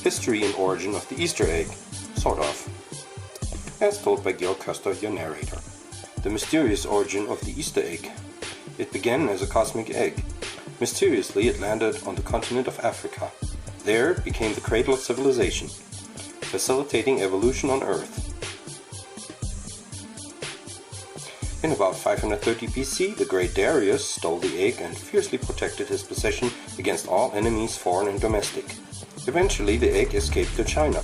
History and Origin of the Easter Egg, sort of. As told by Georg Köster, your narrator. The mysterious origin of the Easter egg. It began as a cosmic egg. Mysteriously, it landed on the continent of Africa. There, it became the cradle of civilization, facilitating evolution on Earth. In about 530 BC, the great Darius stole the egg and fiercely protected his possession against all enemies, foreign and domestic. Eventually, the egg escaped to China.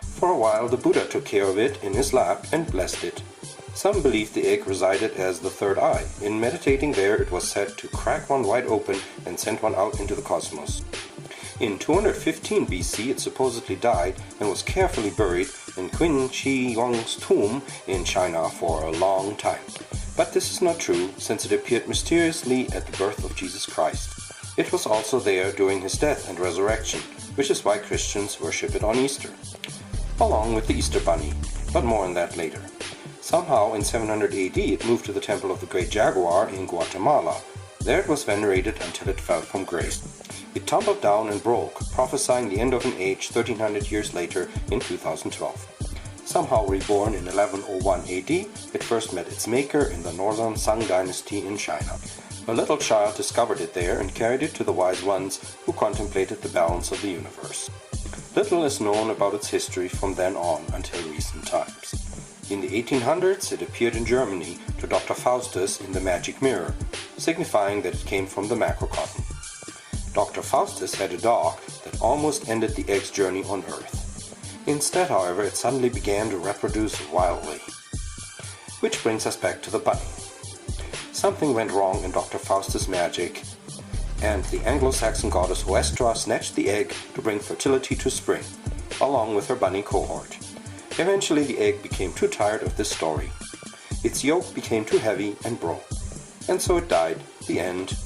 For a while, the Buddha took care of it in his lap and blessed it. Some believe the egg resided as the third eye. In meditating there, it was said to crack one wide open and send one out into the cosmos. In 215 BC, it supposedly died and was carefully buried in Qin Shi Huang's tomb in China for a long time. But this is not true, since it appeared mysteriously at the birth of Jesus Christ. It was also there during his death and resurrection, which is why Christians worship it on Easter, along with the Easter Bunny, but more on that later. Somehow in 700 AD it moved to the temple of the Great Jaguar in Guatemala. There it was venerated until it fell from grace. It tumbled down and broke, prophesying the end of an age 1300 years later in 2012. Somehow reborn in 1101 AD, it first met its maker in the northern Song dynasty in China. A little child discovered it there and carried it to the wise ones who contemplated the balance of the universe. Little is known about its history from then on until recent times. In the 1800s, it appeared in Germany to Dr. Faustus in the magic mirror, signifying that it came from the macrocosm. Dr. Faustus had a dog that almost ended the egg's journey on Earth. Instead, however, it suddenly began to reproduce wildly. Which brings us back to the bunny. Something went wrong in Dr. Faustus' magic, and the Anglo-Saxon goddess Oestra snatched the egg to bring fertility to spring, along with her bunny cohort. Eventually the egg became too tired of this story. Its yolk became too heavy and broke, and so it died. The end.